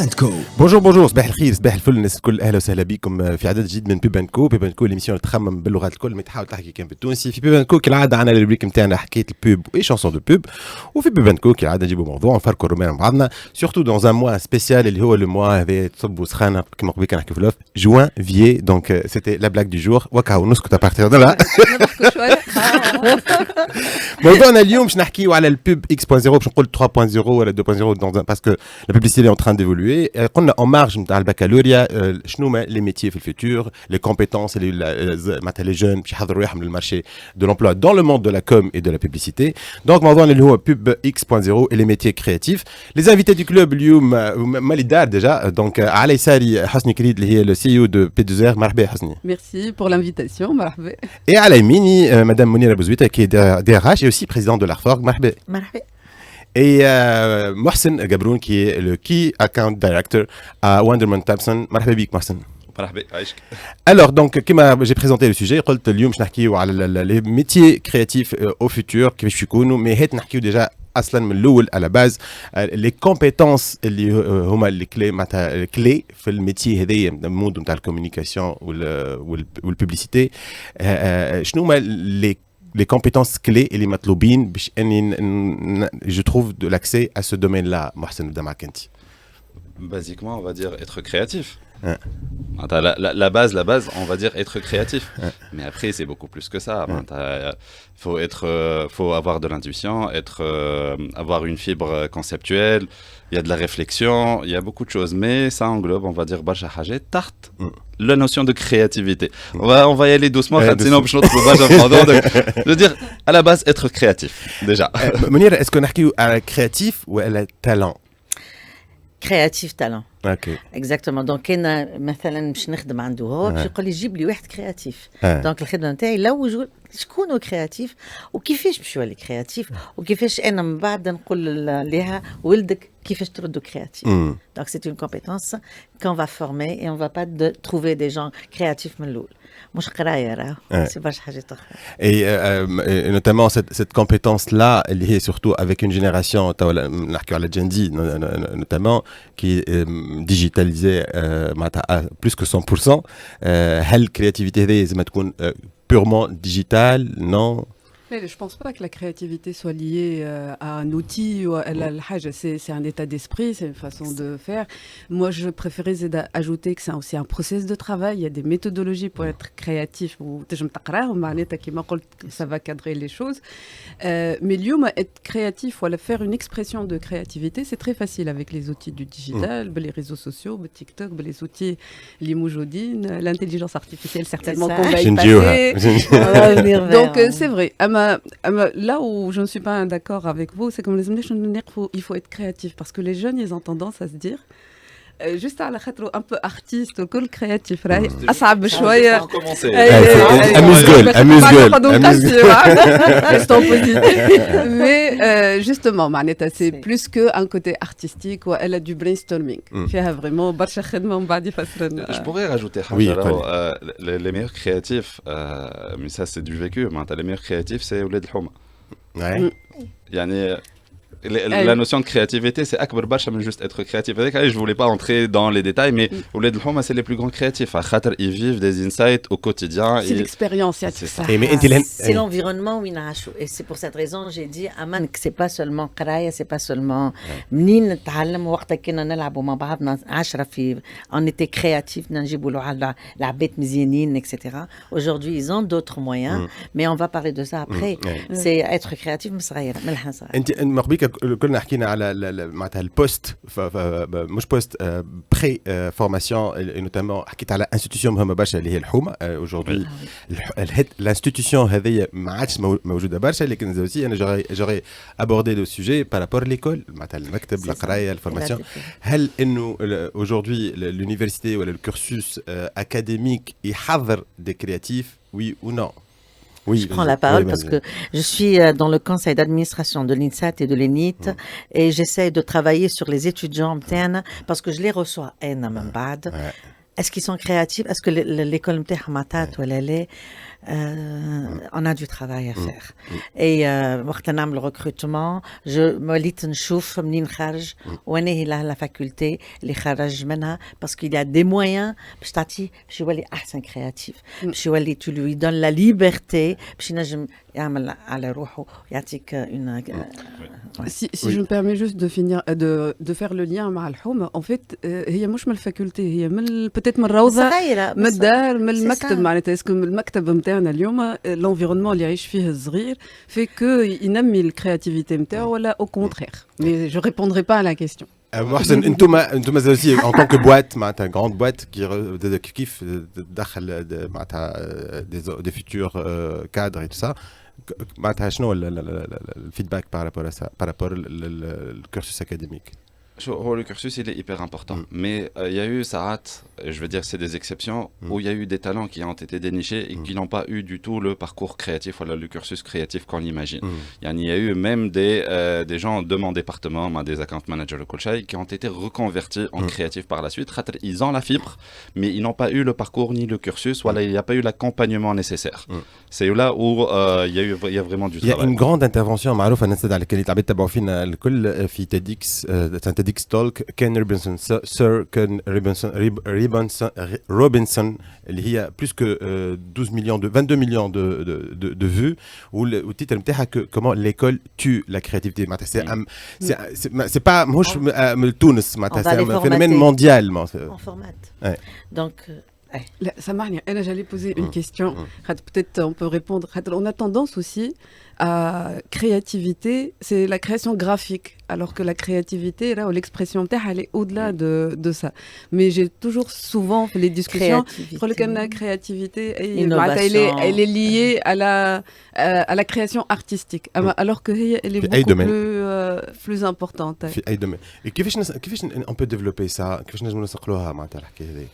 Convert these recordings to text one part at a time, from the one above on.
اند كو. بونجور صباح الخير صباح الفل الناس الكل، اهلا وسهلا بكم في عدد جديد من بيب اند كو. بيب اند كو الاميسيون اللي تخمم باللغات الكل ما تحاول تحكي كان بالتونسي. في بيب اند كو كالعاده عندنا الريبريك نتاعنا حكايه البوب واي شانسون دو بوب، وفي بيب اند كو كالعاده نجيبوا موضوع نفركوا الرومان مع بعضنا سورتو دون ان موا سبيسيال اللي هو لو موا هذا تصب وسخانه كما قبل كنحكي في الاف جوان فيي. دونك سيتي لا بلاك دو جور وكاو نسكت ابارتيغ دو لا. موضوعنا اليوم باش نحكيو على البوب X.0 باش نقول 3.0 ولا 2.0 باسكو لا بوبليسيتي est en train d'évoluer. قلنا en marge نتاع البكالوريا شنو هما لي ميتيي في الفوتور، لي كومبيتونس اللي معناتها لي جون باش يحضروا روحهم للمارشي دو لومبلوا dans le monde de la com et de la publicité. دونك موضوعنا اللي هو بوب X.0 et les métiers créatifs. Les invités du club اليوم مالي دار ديجا. دونك على يساري حسني كريد اللي هي le CEO de P2R. مرحبا حسني. Merci pour l'invitation. مرحبا. Et على يميني مدام منيره بوزويته qui est DRH et aussi présidente de l'ARFORG. مرحبا. مرحبا. Et Mohsen Gabroun qui est le Key Account Director à Wonderman Thompson. مرحبا بك Mohsen. مرحبا عايشك. Alors donc كما j'ai présenté le sujet قلت اليوم باش نحكيو على les métiers créatifs au futur كيفاش يكونوا، مي هات نحكيو ديجا اصلا من الاول على باز لي كومبيتونس اللي هما اللي كلي معناتها كلي في الميتي هذايا المود نتاع الكوميونيكاسيون والبوبليسيتي. شنو هما les compétences clés et les matloubines je trouve de l'accès à ce domaine-là. Mohsen Damakenti. Basiquement, on va dire être créatif. La base, on va dire être créatif. Mais après, c'est beaucoup plus que ça. Faut avoir de l'intuition, avoir une fibre conceptuelle. Il y a de la réflexion, il y a beaucoup de choses. Mais ça englobe, on va dire, Bacha Hajet, tarte, la notion de créativité. On va y aller doucement, sinon je ne trouve pas. Je veux dire, à la base, être créatif, déjà. Mounir, est-ce qu'on a créatif ou elle a talent? كرياتيف تالون. اوكي اكزاكتومون. دونك كاين مثلا باش نخدم عنده هو باش يقول لي جيب لي واحد كرياتيف. دونك الخدمه نتاعي لو شكون هو كرياتيف وكيفاش باش يولي كرياتيف وكيفاش انا من بعد نقول لها ولدك كيفاش تردو كرياتيف. دونك سي اون كومبيتونس كون فا فورمي اي اون فا با تروفي دي جون كرياتيف من الاول، مش قرايه راه سي برشا حاجات اخرى. Et notamment cette compétence-là, elle est surtout avec une génération, la Gen Z notamment, qui est digitalisée à plus que 100%. La créativité, c'est purement digitale, non? Mais je ne pense pas que la créativité soit liée à un outil ou à c'est un état d'esprit, c'est une façon de faire. Moi, je préférais ajouter que c'est aussi un processus de travail. Il y a des méthodologies pour être créatif. Ça va cadrer les choses. Mais être créatif ou faire une expression de créativité, c'est très facile avec les outils du digital, les réseaux sociaux, TikTok, les outils Limoujodine, l'intelligence artificielle certainement qu'on va y passer. Donc c'est vrai. Là où je ne suis pas d'accord avec vous, c'est comme les hommes, il faut être créatif parce que les jeunes, ils ont tendance à se dire juste à la خاطر un peu artiste وكل créatif راهي أصعب شوية. amuse-gueule. Mais justement معناتها c'est plus que un côté artistique ou elle a du brainstorming. فيها vraiment برشا خدمة ومن بعد يفسرنا. Je pourrais rajouter les meilleurs créatifs, mais ça c'est du vécu. Les meilleurs créatifs c'est ولاد الحومة. يعني la notion de créativité, c'est akbar bacha mais juste être créatif. Je voulais pas entrer dans les détails, mais Ouled Houma, c'est les plus grands créatifs. Ils vivent des insights au quotidien. C'est l'expérience, c'est ça. C'est l'environnement où il a chaud. Et c'est pour cette raison que j'ai dit, Aman, que c'est pas seulement Qaraïa, c'est pas seulement منين نتعلم وقت كنا نلعبوا مع بعضنا 10 في on était créatifs نجيبوا له لعبات مزيانين etc. Aujourd'hui, ils ont d'autres moyens, mais on va parler de ça après. C'est être créatif من صغير من الحين صغير. انت مقبيك كلنا حكينا على معناتها البوست مش بوست بري فورماسيون نوتامون حكيت على انستيتيوشن مهمه برشا اللي هي الحومه. اوجوردي الانستيتيوشن هذه ما عادش موجوده برشا، لكن زوجي انا جوري ابوردي لو سوجي بارابور ليكول معناتها المكتب القرايه الفورماسيون. هل انه اوجوردي l'université ولا الكورسوس اكاديميك يحضر دي كرياتيف وي او نو؟ Oui, je prends la parole parce que je suis dans le conseil d'administration de l'INSAT et de l'ENIT et j'essaie de travailler sur les étudiants internes parce que je les reçois énormément bad. est-ce qu'ils sont créatifs? Est-ce que l'école متاعهم عطات ولا لا? On a du travail à faire. Et وقت نعمل recrutement وليت نشوف منين خارج وانا هي لا faculté اللي خرج منها parce qu'il y a des moyens باش تعطيه باش يولي احسن كرياتيف باش يولي tu lui donnes la liberté باش ينجم يعمل على روحه يعطيك une Si je me permets juste de finir de faire le lien مع الحومة en fait هي مش من الفاكولتي هي من peut-être من الروضة من الدار من المكتب معناتها اسكو المكتب نتاعنا اليوم l'environnement اللي يعيش فيه الصغير fait que ينمي الكرياتيفيتي نتاعو ولا au contraire mais je répondrai pas à la question. محسن انتم aussi en tant que boîte معناتها grande boîte كيف تدخل معناتها des futurs cadres et tout ça معناتها شنو الفيدباك par rapport au cursus académique? Le cursus il est hyper important, mais il y a eu Sarat, je veux dire c'est des exceptions où il y a eu des talents qui ont été dénichés et qui n'ont pas eu du tout le parcours créatif, voilà le cursus créatif qu'on imagine. Il y a eu même des gens de mon département, des account managers qui ont été reconvertis en créatifs par la suite. Ils ont la fibre, mais ils n'ont pas eu le parcours ni le cursus, voilà il n'y a pas eu l'accompagnement nécessaire. C'est là où il y a vraiment du travail. Il y a une grande intervention معروفة الناس على اللي تعبت تبعوا فينا الكل في TEDx talk Ken Robinson اللي هي plus que 22 millions de vues où le titre نتاعها comment l'école tue la créativité. C'est pas مش من تونس معناتها c'est un phénomène mondial. En format. Donc لا سامحني انا j'allais poser une question peut-être on peut répondre on a tendance aussi à créativité c'est la création graphique alors que la créativité là où l'expression نتاعها elle est au-delà de ça mais j'ai toujours souvent fait les discussions pour le cas de la créativité elle est liée à la création artistique alors que elle est beaucoup plus importante في اي domaine. Et كيفاش on peut développer ça كيفاش نجموا نسقلوها معناتها الحكايه هذه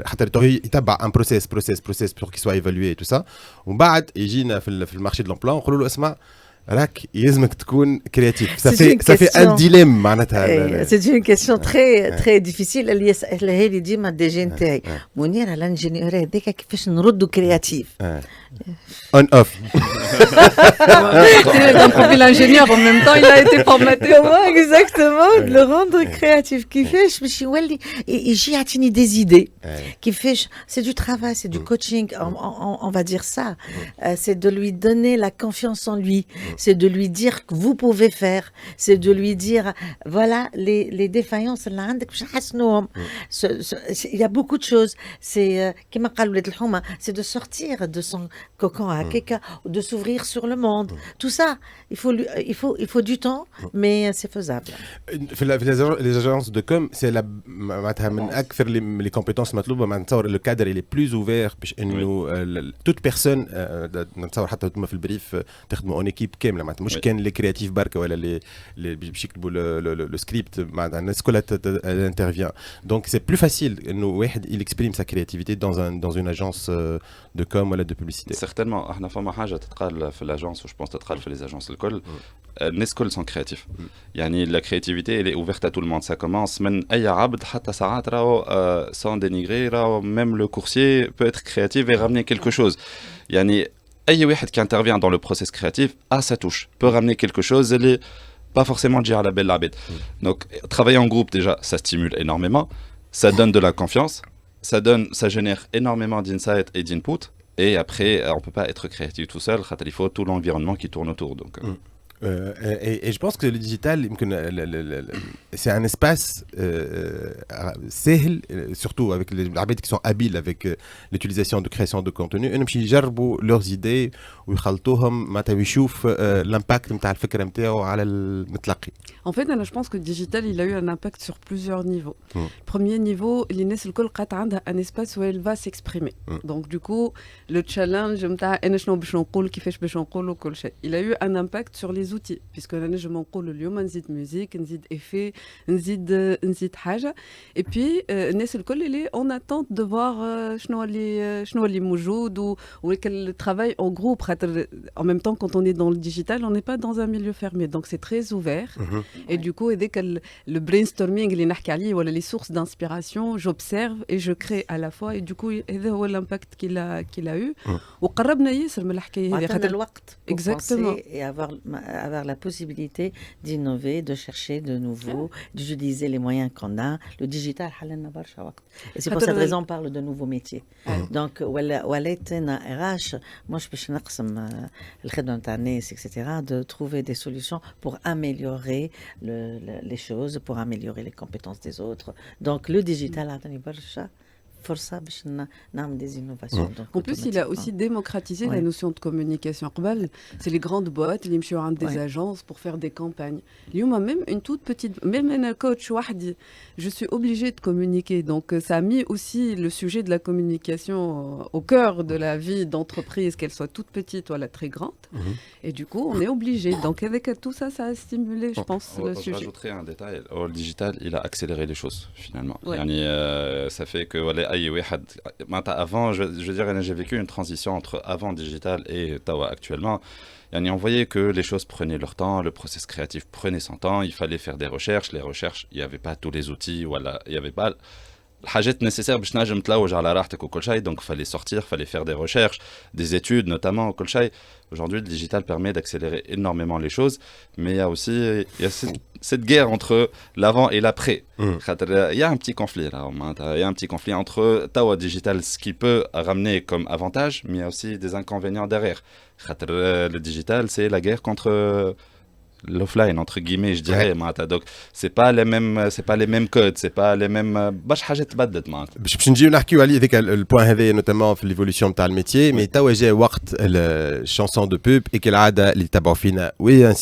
حتى يتبع ان بروسيس بور كي سوا ايفالوي تو سا ومن بعد يجينا في المارشي دو لومبلوا نقولوا له اسمع راك يلزمك تكون كرياتيف صافي ان ديليم معناتها سي اون كيسيون تري ديفيسيل اللي يسالها لي ديما الدي جي نتاعي منير على الانجينيور هذاك كيفاش نردوا كرياتيف اون اوف l'ingénieur en même temps il a été formaté comment exactement de le rendre créatif كيفاش باش يولي يجي يعطيني des idées كيفاش c'est du travail c'est du coaching on va dire ça c'est de lui donner la confiance en lui c'est de lui dire que vous pouvez faire c'est de lui dire voilà les défaillances اللي عندك باش نحسنوهم il y a beaucoup de choses c'est كما قال ولاد الحومه c'est de sortir de son cocon à quelqu'un de s'ouvrir sur le monde tout ça il faut du temps mais c'est faisable في les agences de com c'est معناتها من اكثر les compétences مطلوبه نتصور le cadre il est plus ouvert باش انه toute personne نتصور حتى انتم في البريف تخدموا اون ايكيب كامله معناتها مش كان لي كرياتيف بركه ولا اللي باش يكتبوا لو سكريبت معناتها الناس كلها انترفيان donc c'est plus facile انه واحد il exprime sa créativité dans une agence de com ولا de publicité. Certainement احنا فما حاجه تتقال في الاجونس وش بونس تتقال في لي اجونس الكل الناس الكل sont créatifs يعني la créativité elle est ouverte à tout le monde ça commence من اي عبد حتى ساعات راهو sans dénigrer راهو même le coursier peut être créatif et ramener quelque chose يعني اي واحد qui intervient dans le process créatif a sa touche peut ramener quelque chose elle est pas forcément dire à la belle l'abed donc travailler en groupe déjà ça stimule énormément ça donne de la confiance ça génère énormément d'insight et d'input et après on peut pas être créatif tout seul il faut tout l'environnement qui tourne autour donc et je pense que le digital c'est un espace سهل surtout avec les عباد qui sont habiles avec l'utilisation de création de contenu انهم يجربوا leurs idées ويخلطوهم معناتها ويشوف l'impact نتاع الفكره نتاعو على المتلقي. En fait, je pense que le digital, il a eu un impact sur plusieurs niveaux. Premier niveau, l'INES a un espace où elle va s'exprimer. Donc, du coup, le challenge, il a eu un impact sur les outils puisque là نجم نقول اليوم نزيد musique نزيد effet نزيد حاجة et puis الناس الكل اللي on attend de voir شنو اللي موجود و quel travail en groupe en même temps quand on est dans le digital on n'est pas dans un milieu fermé donc c'est très ouvert et du coup dès que le brainstorming اللي نحكي عليه ولا les sources d'inspiration j'observe et je crée à la fois et du coup هذا هو l'impact qu'il a eu وقربنا ياسر من الحكاية هذه خاطر الوقت exactement et avoir la possibilité d'innover de chercher de nouveau d'utiliser les moyens qu'on a le digital حللنا برشا وقت et c'est pour cette raison on parle de nouveaux métiers donc ولات انا RH مش باش نقسم الخدمة نتاع الناس etc de trouver des solutions pour améliorer les choses pour améliorer les compétences des autres donc le digital عطاني برشا força باش نعمل des innovations. En plus, il a aussi démocratisé la notion de communication. C'est les grandes boîtes, les مشيو des agences pour faire des campagnes. اليوم même une toute petite, même un coach وحدي, je suis obligée de communiquer. Donc ça a mis aussi le sujet de la communication au cœur de la vie d'entreprise, qu'elle soit toute petite ou elle très grande. Et du coup, on est obligé. Donc avec tout ça, ça a stimulé, je pense, le sujet. Je rajouterai un détail. Le digital, il a accéléré les choses finalement. Ça fait que avant, je veux dire, j'ai vécu une transition entre avant digital et Tawa actuellement. On voyait que les choses prenaient leur temps, le process créatif prenait son temps, il fallait faire des recherches. Les recherches, il n'y avait pas tous les outils, voilà, il n'y avait pas الحاجات nécessaires باش نجم تلوج على راحتك وكل شيء. Donc fallait sortir, fallait faire des recherches, des études notamment وكل شيء. Aujourd'hui, le digital permet d'accélérer énormément les choses, mais il y a aussi cette guerre entre l'avant et l'après. Il y a un petit conflit là, il y a un petit conflit entre Tawa digital, ce qui peut ramener comme avantage, mais il y a aussi des inconvénients derrière. Le digital, c'est la guerre contre l'offline entre guillemets je dirais donc c'est pas les mêmes codes c'est pas les mêmes باش حاجات تبدلت معناتها باش نجيو نحكيو عليه هذاك البوان هذا نوتامون في ليفولوسيون تاع الميتيي مي توا جا وقت الشانسون دو بوب كالعاده اللي تابعوا فينا وي